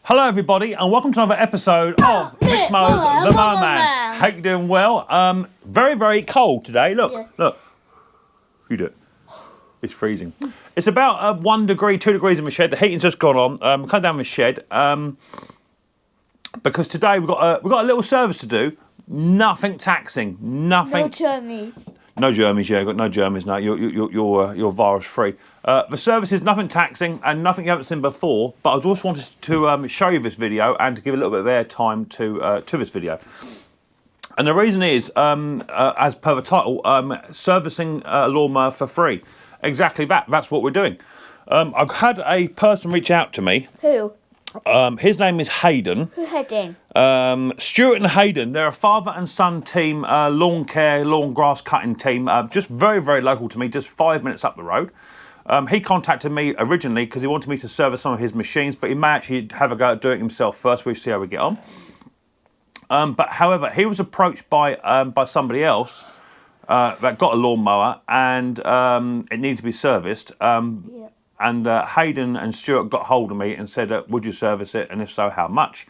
Hello everybody and welcome to another episode of Mixed Mowers, the Mower Man. Hope you're doing well. Very cold today. Look. You do it. It's freezing. It's about 1 degree, 2 degrees in the shed. The heating's just gone on. Come down the shed because today we've got a little service to do. Nothing taxing. Nothing. No germies. No germies, yeah, got no germies now. You're virus free. The service is nothing taxing and nothing you haven't seen before, but I just wanted to show you this video and to give a little bit of airtime to this video. And the reason is, as per the title, servicing a lawnmower for free. Exactly that. That's what we're doing. I've had a person reach out to me. Who? His name is Hayden. Who Hayden? Stuart and Hayden, they're a father and son team, lawn care, lawn grass cutting team, just very local to me, just 5 minutes up the road. He contacted me originally because he wanted me to service some of his machines, but he may actually have a go at doing it himself first. We'll see how we get on. But however, he was approached by somebody else that got a lawnmower and it needed to be serviced. And Hayden and Stuart got hold of me and said, would you service it? And if so, how much?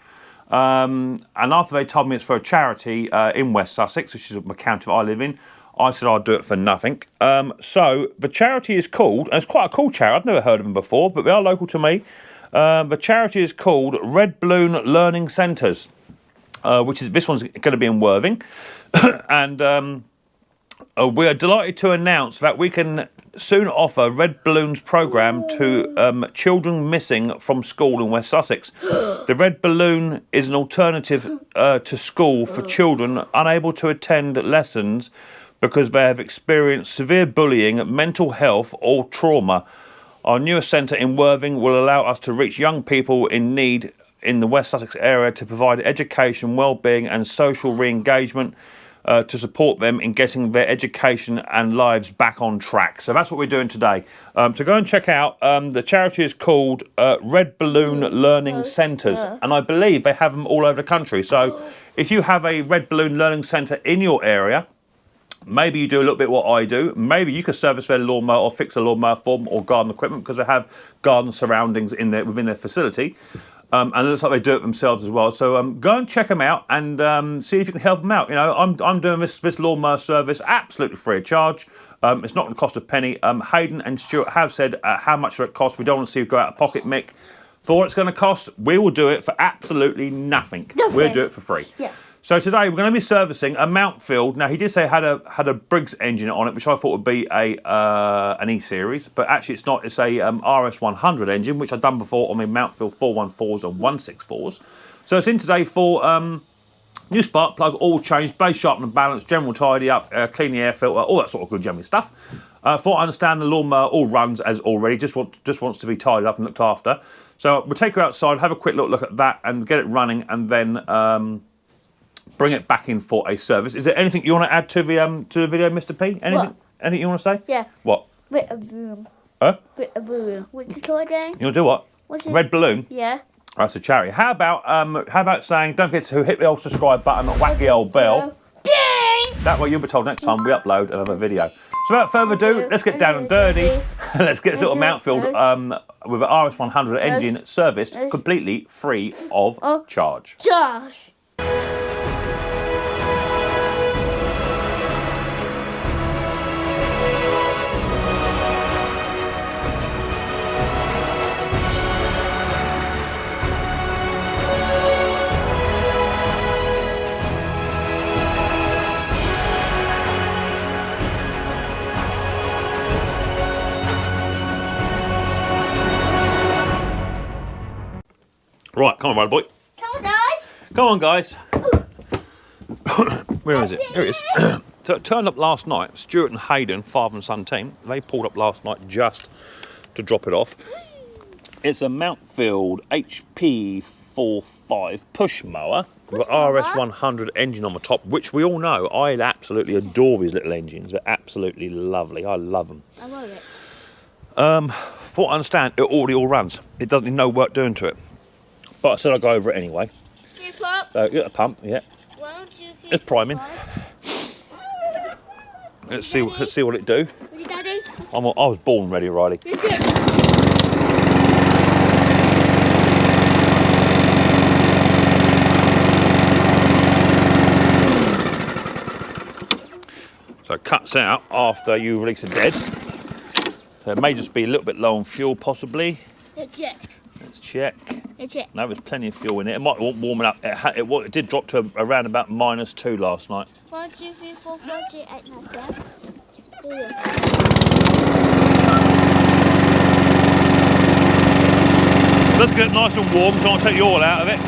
And after they told me it's for a charity in West Sussex, which is the county that I live in, I said I'd do it for nothing. So the charity is called, and it's quite a cool charity, I've never heard of them before, but they are local to me. The charity is called Red Balloon Learning Centres, this one's going to be in Worthing. And we are delighted to announce that we can soon offer Red Balloons programme to children missing from school in West Sussex. The Red Balloon is an alternative to school for children unable to attend lessons because they have experienced severe bullying, mental health or trauma. Our newest centre in Worthing will allow us to reach young people in need in the West Sussex area to provide education, well-being and social re-engagement to support them in getting their education and lives back on track. So that's what we're doing today. So go and check out, the charity is called Red Balloon Learning Centres, and I believe they have them all over the country. So if you have a Red Balloon Learning Centre in your area, maybe you do a little bit what I do, maybe you could service their lawnmower or fix a lawnmower for them or garden equipment because they have garden surroundings within their facility. And it looks like they do it themselves as well. So go and check them out and see if you can help them out. You know, I'm doing this lawnmower service absolutely free of charge. It's not going to cost a penny. Hayden and Stuart have said how much it costs. We don't want to see you go out of pocket, Mick. For what it's going to cost, we will do it for absolutely nothing. We'll do it for free. Yeah. So today we're going to be servicing a Mountfield. Now he did say it had a Briggs engine on it, which I thought would be an E-Series, but actually it's not. It's a RS100 engine, which I've done before on the Mountfield 414s and 164s. So it's in today for new spark plug, oil change, base sharpen and balance, general tidy up, clean the air filter, all that sort of good yummy stuff. For what I understand, the lawnmower all runs as already, just wants to be tidied up and looked after. So we'll take her outside, have a quick look at that, and get it running, and then bring it back in for a service. Is there anything you want to add to the video, Mr. P? Anything? What? Anything you want to say? Yeah. What? Bit of room. Huh? Bit of room. What's it called again? You want to do what? What's it? Red Balloon? Yeah. That's a charity. How about saying, don't forget to hit the old subscribe button and whack the old bell. Ding! That way you'll be told next time we upload another video. So without further ado, let's get down and dirty. Let's get this little Mountfield with an RS100 engine serviced completely free of charge. Josh! Right, come on, right boy. Come on, guys. Come on, guys. Where is it? Here it is. So it turned up last night. Stuart and Hayden, father and son team, they pulled up last night just to drop it off. It's a Mountfield HP45 push mower with an RS100 engine on the top, which we all know. I absolutely adore these little engines. They're absolutely lovely. I love them. I love it. For what I understand, it already all runs. It doesn't need no work doing to it. But I said I'd go over it anyway. See a pump? Get a pump, yeah. Why don't you see it's priming. Let's see what it do. Ready, Daddy? I was born ready, Riley. cuts out after you release a dead. So it may just be a little bit low on fuel, possibly. Let's check. Let's check. Let's check. No, there's plenty of fuel in it. It might want warming up. It did drop to around about -2 last night. 1, 2, 3, 4, 5, 6, 8, 9, 10. Let's get it nice and warm, so I'll take the oil out of it.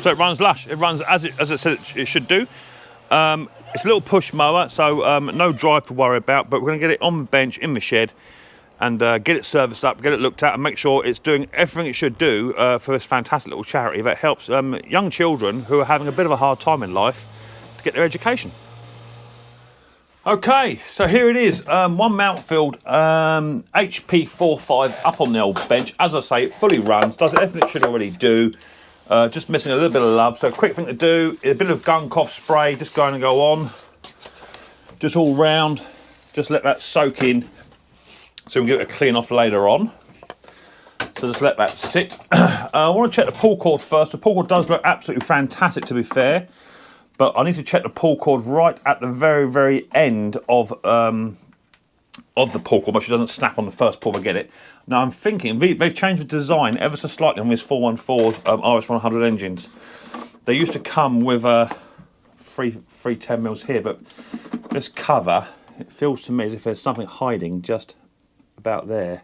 So it runs lush. It runs as I said it should do. It's a little push mower, so no drive to worry about. But we're going to get it on the bench in the shed and get it serviced up, get it looked at, and make sure it's doing everything it should do for this fantastic little charity that helps young children who are having a bit of a hard time in life to get their education. Okay, so here it is. One Mountfield HP45 up on the old bench. As I say, it fully runs, does everything it should already do. Just missing a little bit of love. So a quick thing to do is a bit of gunk off spray, just going to go on. Just all round. Just let that soak in so we can give it a clean off later on. So just let that sit. I want to check the pull cord first. The pull cord does look absolutely fantastic, to be fair. But I need to check the pull cord right at the very, very end of the pull cord, but it doesn't snap on the first pull to get it. Now I'm thinking they've changed the design ever so slightly on these 414 RS100 engines. They used to come with three 10mm here, but this cover, it feels to me as if there's something hiding just about there.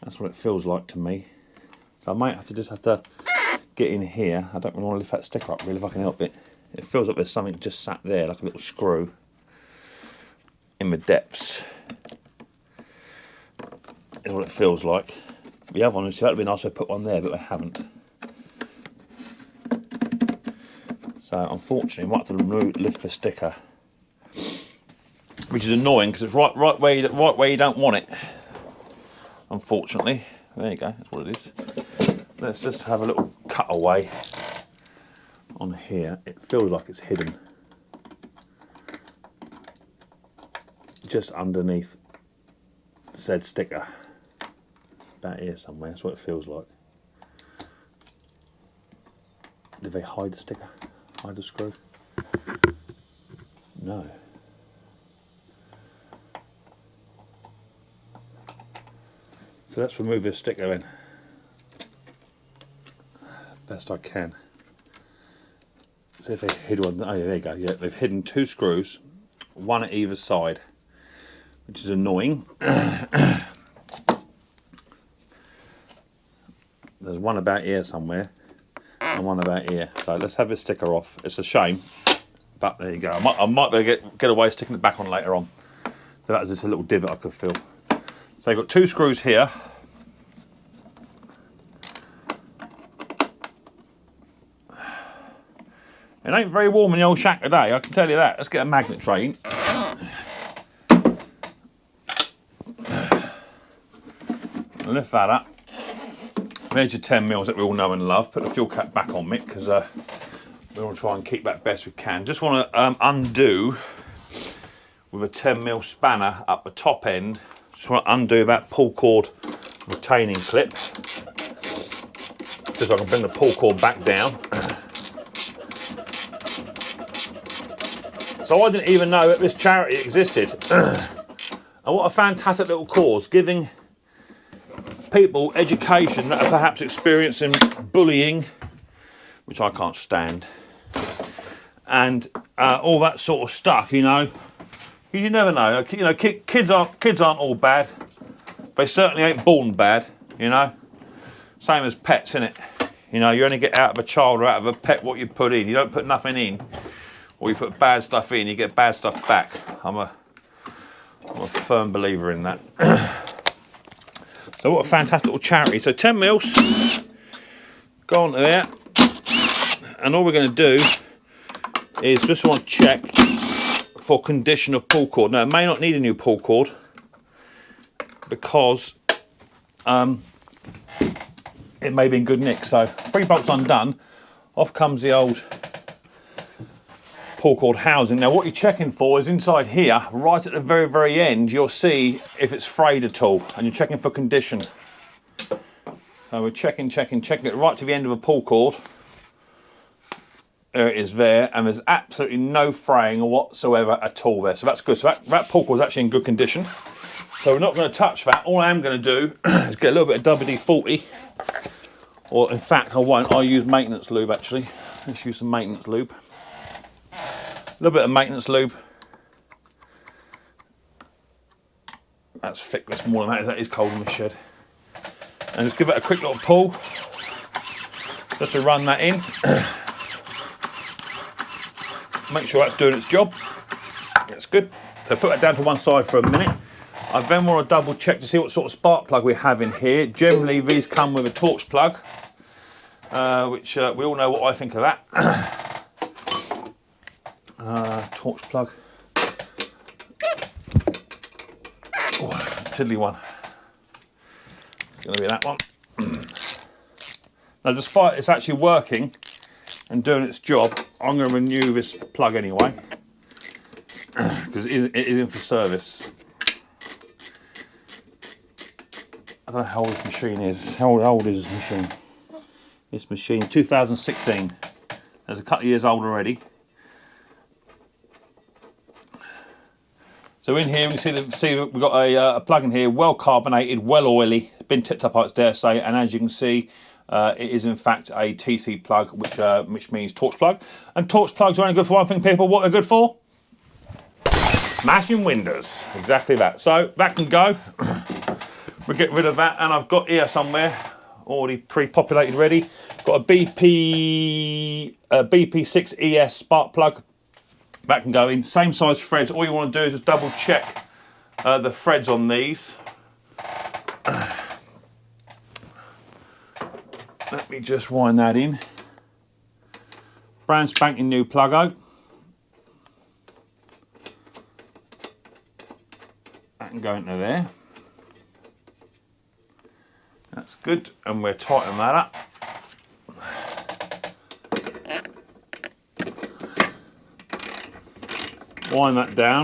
That's what it feels like to me. So I might have to get in here. I don't really want to lift that sticker up really if I can help it. It feels like there's something just sat there, like a little screw in the depths. Is what it feels like. The other one, that would have been nice to put one there, but I haven't. So unfortunately, I might have to lift the sticker, which is annoying because it's right where you don't want it. Unfortunately, there you go. That's what it is. Let's just have a little cutaway on here. It feels like it's hidden just underneath said sticker. About here somewhere, that's what it feels like. Did they hide the sticker? Hide the screw? No. So let's remove this sticker then. Best I can. See if they hid one. Oh yeah, there you go. Yeah, they've hidden 2 screws, one at either side, which is annoying. There's one about here somewhere and one about here. So let's have this sticker off. It's a shame, but there you go. I might be able to get away sticking it back on later on. So that's just a little divot I could fill. So you've got 2 screws here. It ain't very warm in the old shack today, I can tell you that. Let's get a magnet tray in. Lift that up. There's your 10mm that we all know and love. Put the fuel cap back on, Mick, because we want to try and keep that best we can. Just want to undo with a 10mm spanner up the top end. Just want to undo that pull cord retaining clip, just so I can bring the pull cord back down. So I didn't even know that this charity existed. And what a fantastic little cause, giving people education that are perhaps experiencing bullying, which I can't stand, and all that sort of stuff. You know, you never know. You know, kids aren't all bad. They certainly ain't born bad. You know, same as pets, innit? You know, you only get out of a child or out of a pet what you put in. You don't put nothing in, or you put bad stuff in, you get bad stuff back. I'm a firm believer in that. So what a fantastic little charity. So 10mm, go on to there, and all we're going to do is just want to check for condition of pull cord. Now it may not need a new pull cord because it may be in good nick. So 3 bolts undone, off comes the old pull cord housing. Now what you're checking for is inside here, right at the very, very end, you'll see if it's frayed at all, and you're checking for condition. So we're checking it right to the end of a pull cord. There it is there, and there's absolutely no fraying whatsoever at all there. So that's good. So that pull cord is actually in good condition. So we're not going to touch that. All I am going to do is get a little bit of WD-40. Or in fact, I won't. I'll use maintenance lube actually. Let's use some maintenance lube. A little bit of maintenance lube. That's thick, that's more than that. That is cold in the shed. And just give it a quick little pull. Just to run that in. Make sure that's doing its job. That's good. So put that down to one side for a minute. I then want to double check to see what sort of spark plug we have in here. Generally these come with a torch plug, which we all know what I think of that. Torch plug. Oh, tiddly one. It's going to be that one. Now despite it's actually working and doing its job, I'm going to renew this plug anyway, because it is in for service. I don't know how old this machine is. How old is this machine? This machine, 2016. It's a couple of years old already. So in here we can see we've got a plug in here, well carbonated, well oily, been tipped up, I dare say, and as you can see, it is in fact a TC plug, which means torch plug. And torch plugs are only good for one thing, people. What they're good for? Smashing windows. Exactly that. So that can go. We'll get rid of that, and I've got here somewhere, already pre-populated ready, got a BP6 ES spark plug. That can go in. Same size threads. All you want to do is just double check the threads on these. Let me just wind that in. Brand spanking new plug-o. That can go into there. That's good, and we'll tighten that up. Wind that down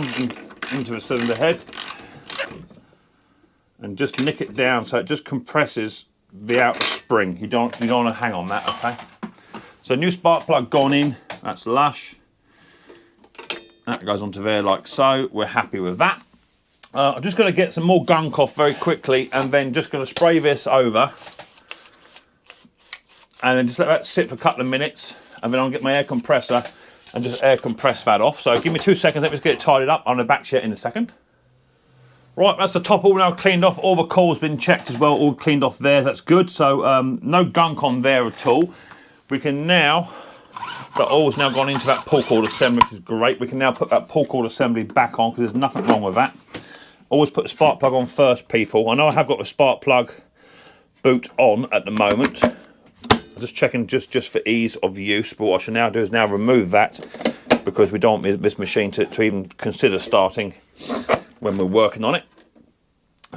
into the cylinder head and just nick it down so it just compresses the outer spring. You don't want to hang on that, okay? So new spark plug gone in, that's lush. That goes onto there like so. We're happy with that. I'm just going to get some more gunk off very quickly, and then just going to spray this over and then just let that sit for a couple of minutes, and then I'll get my air compressor and just air compress that off. So give me 2 seconds, let me just get it tidied up. On the back yet in a second. Right, that's the top all now cleaned off. All the coal's been checked as well, all cleaned off there. That's good. So no gunk on there at all. We can now, the oil's now gone into that pull cord assembly, which is great. We can now put that pull cord assembly back on because there's nothing wrong with that. Always put the spark plug on first, people. I know I have got the spark plug boot on at the moment. I'm just checking just for ease of use, but what I should now do is now remove that because we don't want this machine to even consider starting when we're working on it.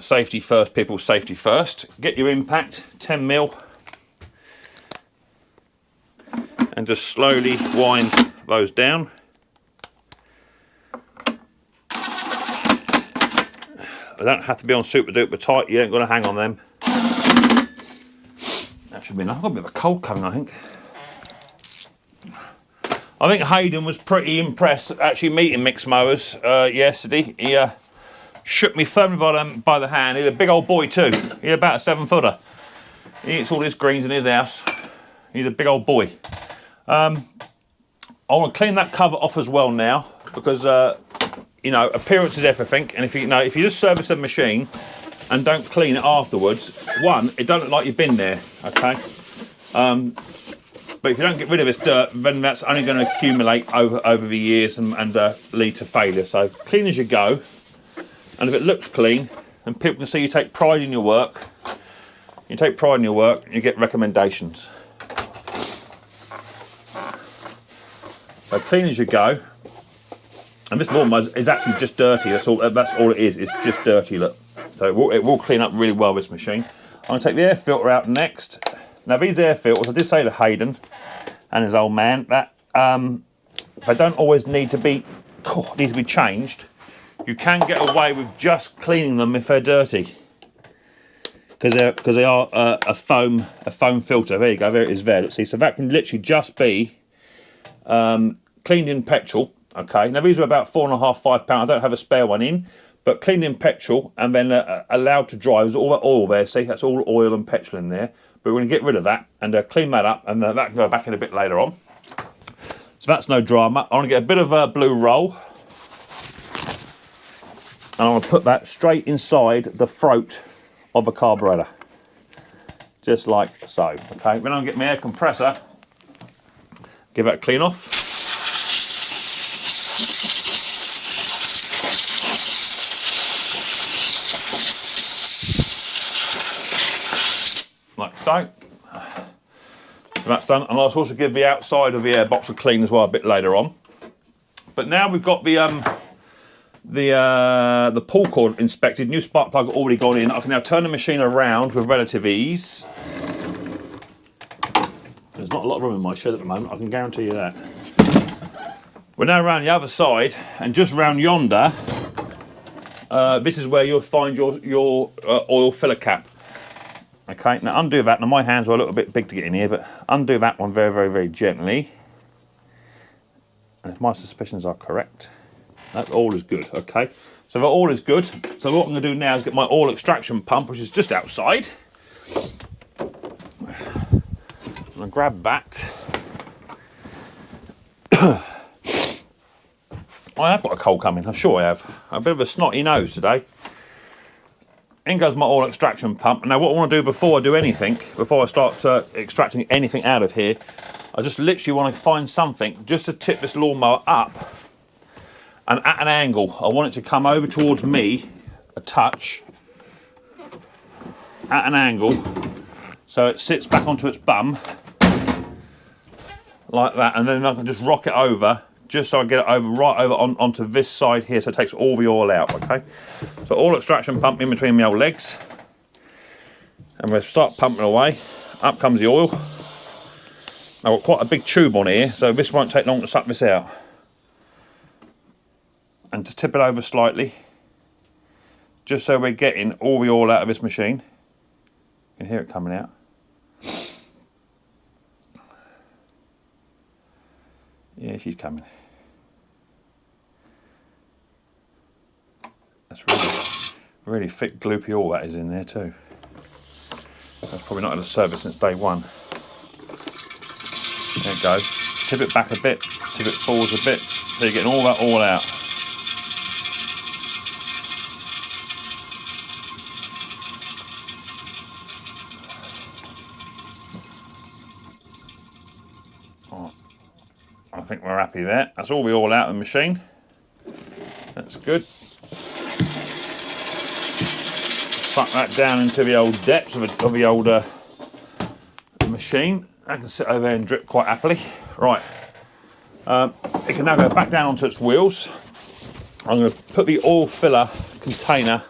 Safety first, people, safety first. Get your impact, 10mm, and just slowly wind those down. They don't have to be on super duper tight, you ain't going to hang on them. That should be enough. I've got a bit of a cold coming, I think. I think Hayden was pretty impressed actually meeting mixed mowers yesterday. He shook me firmly by the hand. He's a big old boy too. He's about a 7-footer. He eats all his greens in his house. He's a big old boy. I want to clean that cover off as well now because you know, appearance is everything, and if you just service a machine and don't clean it afterwards, one, it don't look like you've been there, okay? But if you don't get rid of this dirt, then that's only going to accumulate over the years and lead to failure. So clean as you go, and if it looks clean, and people can see you take pride in your work, you get recommendations. So clean as you go. And this lawnmower is actually just dirty. That's all it is. It's just dirty. Look, so it will clean up really well. This machine. I'm going to take the air filter out next. Now these air filters, I did say to Hayden and his old man that they don't always need to be changed. You can get away with just cleaning them if they're dirty, because they are a foam filter. There you go. There it is. There. See, so that can literally just be cleaned in petrol. Okay. Now these are about £4.5 £5. I don't have a spare one in, but cleaned in petrol and then allowed to dry. There's all that oil there. See, that's all oil and petrol in there. But we're going to get rid of that and clean that up, and that can go back in a bit later on. So that's no drama. I want to get a bit of blue roll, and I want to put that straight inside the throat of a carburetor, just like so. Okay, then I'll get my air compressor, give that a clean off. Like so. So that's done, and I'll also give the outside of the air box a clean as well a bit later on. But now we've got the pull cord inspected, new spark plug already gone in. I can now turn the machine around with relative ease. There's not a lot of room in my shed at the moment, I can guarantee you that. We're now around the other side, and just round yonder, this is where you'll find your oil filler cap. Okay, now undo that. Now my hands are a little bit big to get in here, but undo that one very, very, very gently. And if my suspicions are correct, that all is good. Okay, so that all is good. So what I'm going to do now is get my oil extraction pump, which is just outside. I'm going to grab that. I have got a cold coming, I'm sure I have. A bit of a snotty nose today. In goes my oil extraction pump. Now what I want to do before I do anything, before I start extracting anything out of here, I just literally want to find something just to tip this lawnmower up, and at an angle. I want it to come over towards me a touch, at an angle, so it sits back onto its bum like that, and then I can just rock it over, just so I get it over right over onto this side here, so it takes all the oil out. Okay, so oil extraction pump in between my old legs, and we'll start pumping away. Up comes the oil. I've got quite a big tube on here, so this won't take long to suck this out. And to tip it over slightly, just so we're getting all the oil out of this machine. You can hear it coming out. Yeah, she's coming. That's really thick, gloopy oil that is in there too. That's probably not had a service since day one. There it goes. Tip it back a bit, tip it forwards a bit, so you're getting all that oil out. I think we're happy there. That's all the oil out of the machine. That's good. Suck that down into the old depths of the older machine. That can sit over there and drip quite happily. Right. It can now go back down onto its wheels. I'm going to put the oil filler container,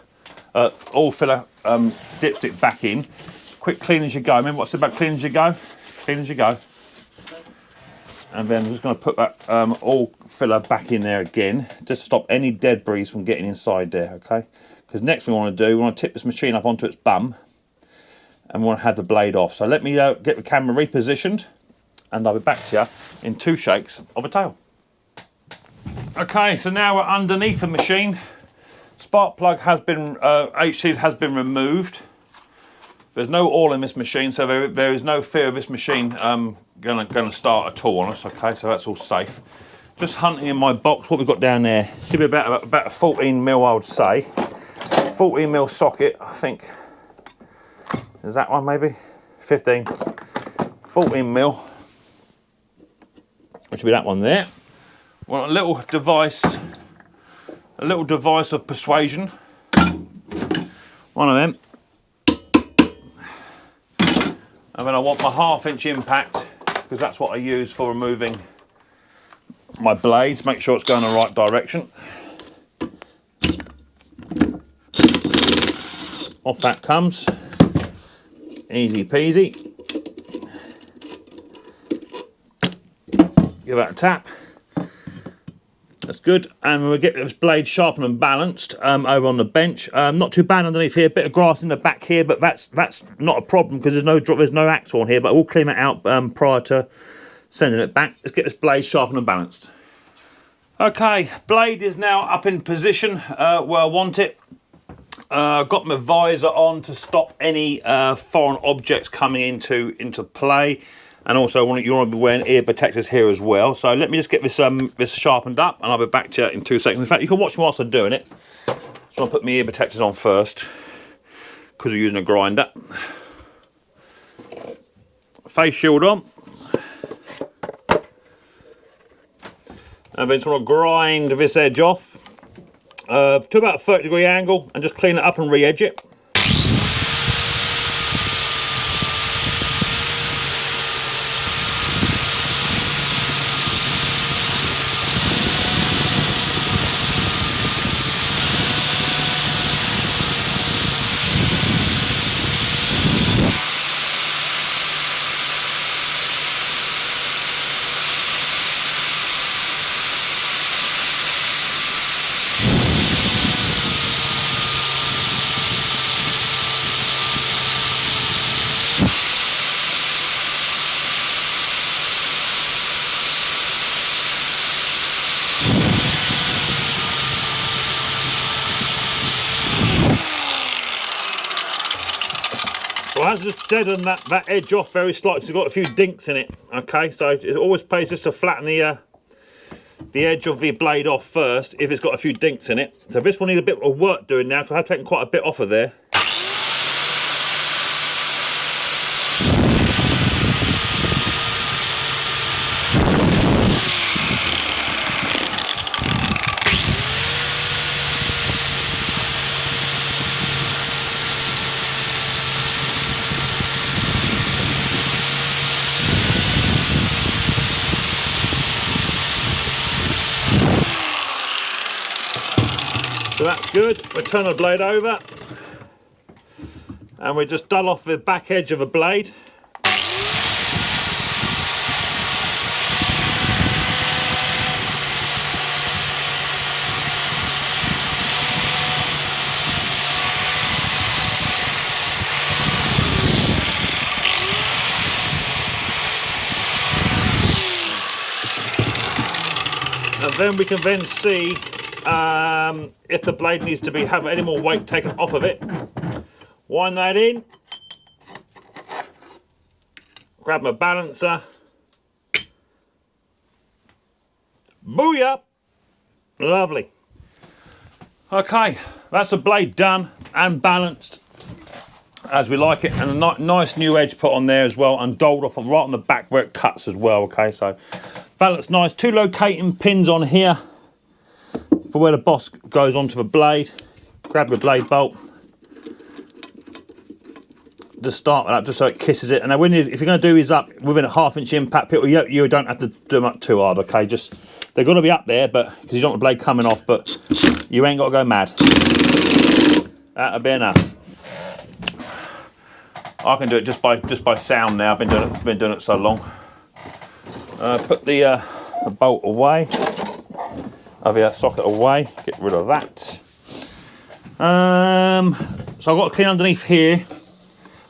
oil filler dipstick back in. Quick clean as you go. Remember what I said about clean as you go? Clean as you go. And then I'm just going to put that oil filler back in there again, just to stop any debris from getting inside there, okay? Because next thing we want to do, we want to tip this machine up onto its bum, and we want to have the blade off. So let me get the camera repositioned, and I'll be back to you in 2 shakes of a tail. Okay, so now we're underneath the machine. Spark plug has been, HT has been removed. There's no oil in this machine, so there is no fear of this machine gonna start at all on us. Okay, so that's all safe. Just hunting in my box, what we've got down there should be about a 14mm, I would say. 14mm socket, I think. Is that one maybe? 15. 14mm. Which should be that one there. Well, a little device of persuasion. One of them. And then I want my 1/2 inch impact, because that's what I use for removing my blades. Make sure it's going the right direction. Off that comes. Easy peasy. Give that a tap. good. And we'll get this blade sharpened and balanced over on the bench. Not too bad underneath here. Bit of grass in the back here, but that's not a problem because there's no axe on here. But we'll clean it out prior to sending it back. Let's get this blade sharpened and balanced. Okay, blade is now up in position where I want it. Got my visor on to stop any foreign objects coming into play, and also you want to be wearing ear protectors here as well. So let me just get this this sharpened up, and I'll be back to you in 2 seconds. In fact, you can watch me whilst I'm doing it. So I'll put my ear protectors on first because we're using a grinder. Face shield on. And then just want to grind this edge off to about a 30-degree angle and just clean it up and re-edge it. So I just deaden that edge off very slightly because it's got a few dinks in it. Okay, so it always pays just to flatten the edge of the blade off first if it's got a few dinks in it. So this will need a bit of work doing now because I have taken quite a bit off of there. So that's good. We turn the blade over and we just dull off the back edge of the blade. And then we can then see if the blade needs to have any more weight taken off of it. Wind that in. Grab my balancer. Booyah! Lovely. Okay, that's the blade done and balanced as we like it, and a nice new edge put on there as well, and doled off right on the back where it cuts as well. Okay, so that looks nice. 2 locating pins on here for where the boss goes onto the blade. Grab the blade bolt, just start it up just so it kisses it. And then if you're going to do these up within a 1/2 inch impact, people, you don't have to do them up too hard. Okay, just they're going to be up there, but because you don't want the blade coming off, but you ain't got to go mad. That'll be enough. I can do it just by sound now. I've been doing it so long. Put the bolt away. Have your socket away, get rid of that. So I've got to clean underneath here.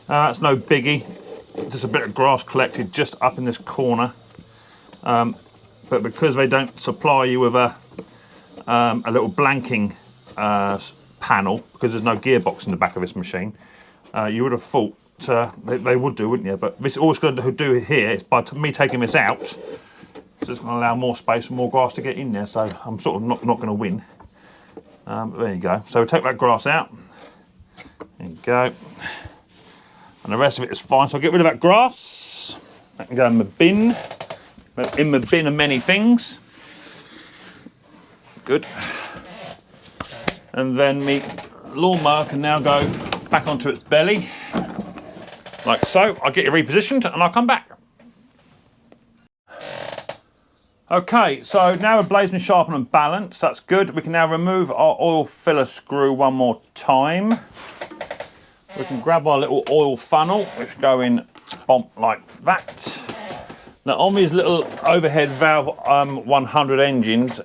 That's no biggie. Just a bit of grass collected just up in this corner. But because they don't supply you with a little blanking panel, because there's no gearbox in the back of this machine, you would have thought they would do, wouldn't you? But this all it's going to do here is by me taking this out. So it's going to allow more space and more grass to get in there, so I'm sort of not going to win. But there you go. So we take that grass out. There you go. And the rest of it is fine. So I'll get rid of that grass. That can go in my bin. In my bin of many things. Good. And then my lawnmower can now go back onto its belly. Like so. I'll get it repositioned and I'll come back. Okay, so now the blade's been sharpened and balanced, that's good. We can now remove our oil filler screw one more time. We can grab our little oil funnel, which go in bump like that. Now on these little overhead valve 100 engines,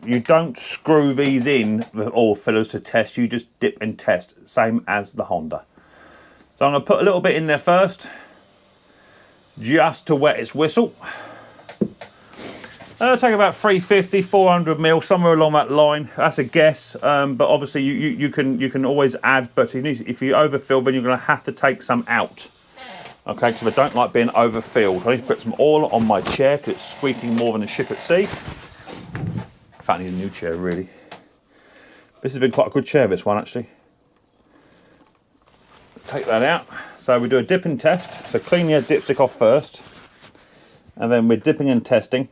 you don't screw these in with oil fillers to test, you just dip and test, same as the Honda. So I'm going to put a little bit in there first, just to wet its whistle. It'll take about 350, 400 mil, somewhere along that line. That's a guess, but obviously you can always add, but if you overfill, then you're going to have to take some out. Okay, because I don't like being overfilled. I need to put some oil on my chair because it's squeaking more than a ship at sea. In fact, I need a new chair, really. This has been quite a good chair, this one, actually. Take that out. So we do a dipping test. So clean the dipstick off first. And then we're dipping and testing.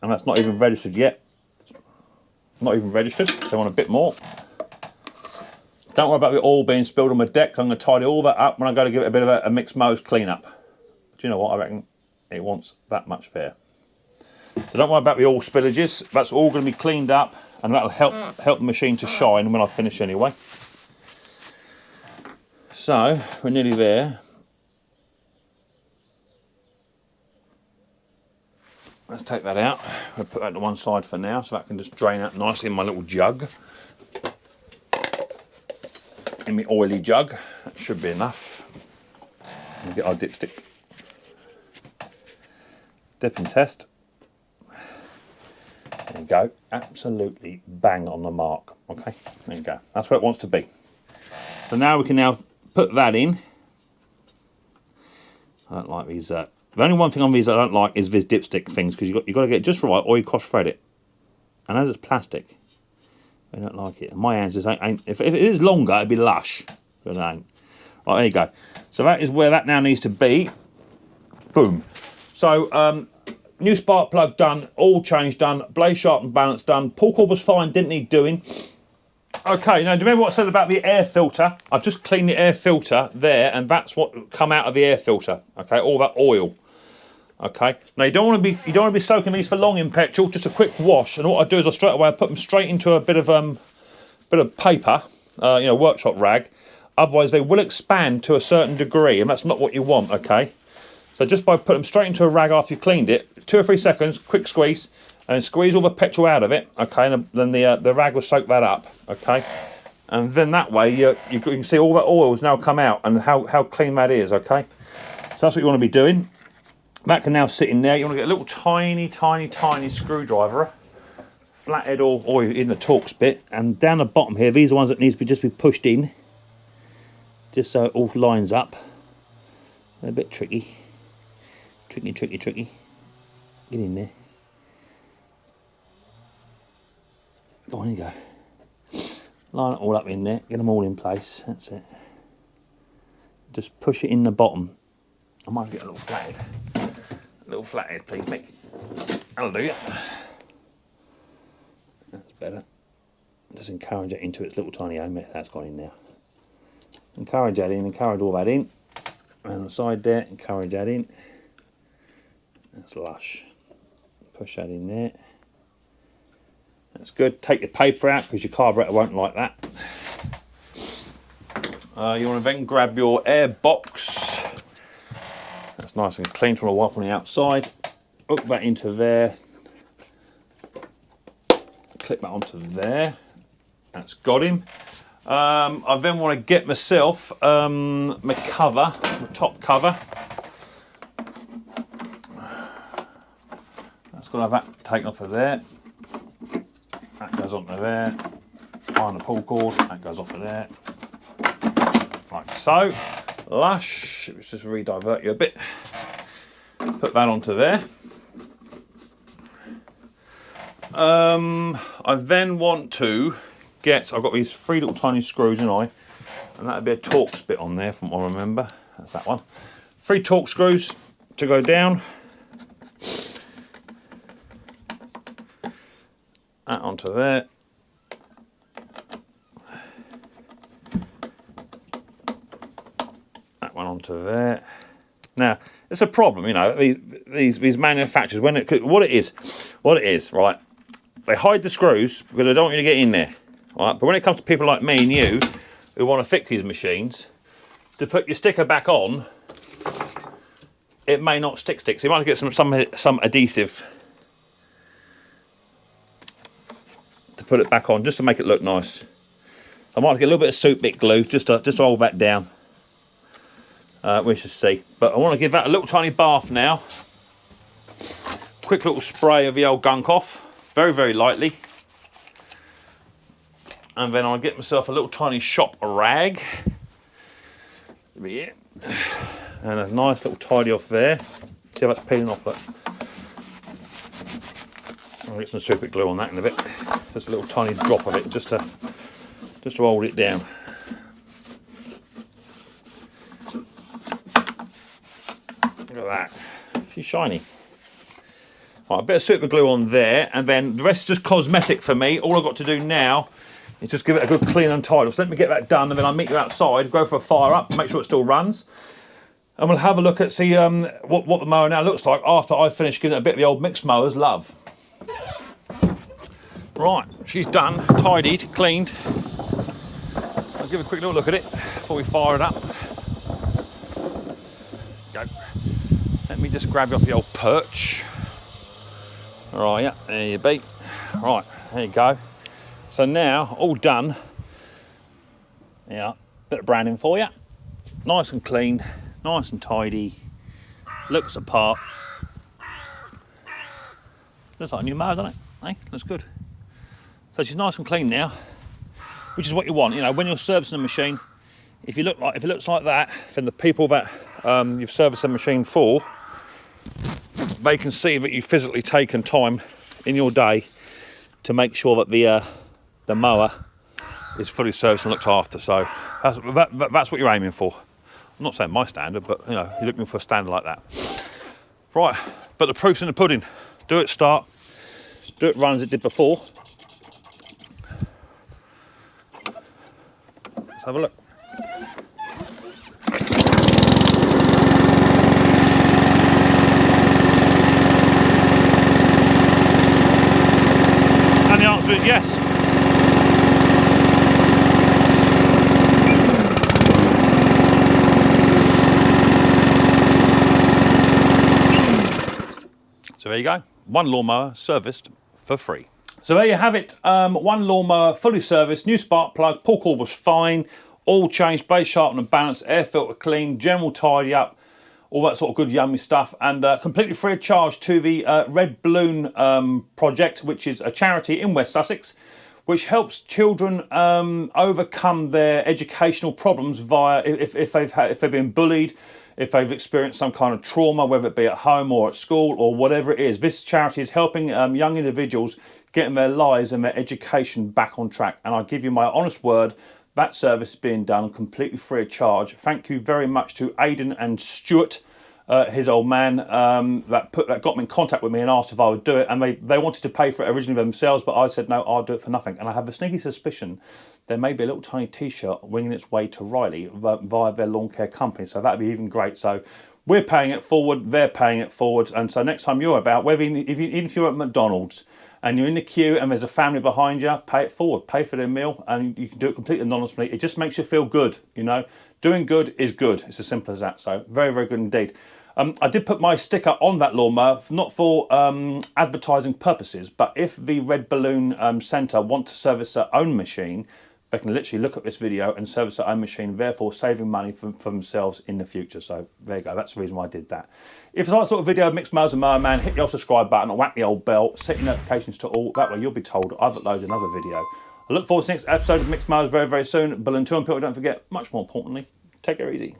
And that's not even registered yet. Not even registered, so I want a bit more. Don't worry about the oil being spilled on my deck. I'm going to tidy all that up when I go to give it a bit of a mixed motors clean up. Do you know what? I reckon it wants that much there. So don't worry about the oil spillages. That's all going to be cleaned up, and that'll help the machine to shine when I finish anyway. So we're nearly there. Let's take that out. I'll put that to one side for now, so that can just drain out nicely in my little jug. In my oily jug, that should be enough. We'll get our dipstick. Dip and test. There you go. Absolutely bang on the mark. Okay, there you go. That's where it wants to be. So now we can now put that in. I don't like these. The only one thing on these I don't like is these dipstick things, because you got to get it just right, or you cross thread it. And as it's plastic, I don't like it. And my hands just ain't. If it is longer, it'd be lush. But it ain't. Right, there you go. So that is where that now needs to be. Boom. So new spark plug done, all change done, blaze sharp and balance done. Pull cord was fine, didn't need doing. Okay, now do you remember what I said about the air filter? I've just cleaned the air filter there, and that's what come out of the air filter. Okay, all that oil. Okay, now you don't want to be soaking these for long in petrol. Just a quick wash, and what I do is I put them straight into a bit of paper, workshop rag. Otherwise, they will expand to a certain degree, and that's not what you want. Okay, so just by putting them straight into a rag after you cleaned it, 2 or 3 seconds, quick squeeze, and then squeeze all the petrol out of it. Okay, and then the rag will soak that up. Okay, and then that way you can see all that oil's now come out and how clean that is. Okay, so that's what you want to be doing. That can now sit in there. You want to get a little tiny screwdriver, flathead or in the Torx bit, and down the bottom here, these are ones that needs to just be pushed in, just so it all lines up. They're a bit tricky. Tricky. Get in there. Go on, you go. Line it all up in there. Get them all in place. That's it. Just push it in the bottom. I might get a little flathead. A little flathead, please, Mick. That'll do it. That's better. Just encourage it into its little tiny home. That's gone in now. Encourage that in. Encourage all that in. Around the side there. Encourage that in. That's lush. Push that in there. That's good. Take your paper out because your carburetor won't like that. You want to then grab your air box. That's nice and clean. You want to wipe on the outside. Hook that into there. Clip that onto there. That's got him. I then want to get myself my cover, my top cover. That's got to have that taken off of there. That goes onto there. Find the pull cord. That goes off of there. Like so. Lush. Let's just re-divert you a bit. Put that onto there. I then want to get, I've got these 3 little tiny screws, and that'll be a Torx bit on there from what I remember. That's that one. 3 Torx screws to go down. That onto there. That one onto there. Now, it's a problem, these manufacturers, what it is, right? They hide the screws because they don't want you to get in there, right? But when it comes to people like me and you who want to fix these machines, to put your sticker back on, it may not stick. So you might get some adhesive to put it back on, just to make it look nice. I might get a little bit of soup bit glue just to hold that down. We shall see. But I want to give that a little tiny bath now. Quick little spray of the old gunk off, very, very lightly. And then I'll get myself a little tiny shop rag. Yeah. And a nice little tidy off there. See how that's peeling off that. I'll get some super glue on that in a bit. Just a little tiny drop of it, just to hold it down. Look at that. She's shiny. Right, a bit of super glue on there, and then the rest is just cosmetic for me. All I've got to do now is just give it a good clean and tidy. So let me get that done, and then I'll meet you outside, go for a fire up, make sure it still runs. And we'll have a look at see what the mower now looks like after I finish giving it a bit of the old mixed mowers love. Right, she's done, tidied, cleaned. I'll give a quick little look at it before we fire it up. Go. Let me just grab you off the old perch. Right, yeah, there you be. Right, there you go. So now, all done. Yeah, bit of branding for you. Nice and clean, nice and tidy. Looks apart. Looks like a new mower, doesn't it? Hey, looks good. So she's nice and clean now, which is what you want. You know, when you're servicing a machine, if it looks like that, then the people that you've serviced the machine for, they can see that you've physically taken time in your day to make sure that the mower is fully serviced and looked after. So that's what you're aiming for. I'm not saying my standard, but you know, you're looking for a standard like that. Right, but the proof's in the pudding. Do it start, do it run as it did before. Let's have a look. And the answer is yes. So there you go, one lawnmower serviced for free. So there you have it, one lawnmower fully serviced, new spark plug, pull cord was fine, all changed, base sharpened and balanced, air filter clean, general tidy up, all that sort of good yummy stuff, and completely free of charge to the Red Balloon project, which is a charity in West Sussex, which helps children overcome their educational problems via if they've been bullied, if they've experienced some kind of trauma, whether it be at home or at school or whatever it is. This charity is helping young individuals getting their lives and their education back on track. And I give you my honest word, that service is being done completely free of charge. Thank you very much to Aidan and Stuart, his old man, that got me in contact with me and asked if I would do it. And they wanted to pay for it originally themselves, but I said, no, I'll do it for nothing. And I have a sneaky suspicion there may be a little tiny t-shirt winging its way to Riley via their lawn care company. So that'd be even great. So we're paying it forward, they're paying it forward. And so next time you're about, even if you're at McDonald's and you're in the queue and there's a family behind you, pay it forward, pay for their meal, and you can do it completely anonymously. It just makes you feel good, you know. Doing good is good. It's as simple as that. So very, very good indeed. I did put my sticker on that lawnmower, not for advertising purposes, but if the Red Balloon Centre want to service their own machine, they can literally look at this video and service their own machine, therefore saving money for themselves in the future. So there you go, that's the reason why I did that. If it's like that sort of video of Mixed Mowers and Mower Man, hit the old subscribe button or whack the old bell, set your notifications to all, that way you'll be told I've uploaded another video. I look forward to the next episode of Mixed Mowers very, very soon, but until then, people, don't forget, much more importantly, take it easy.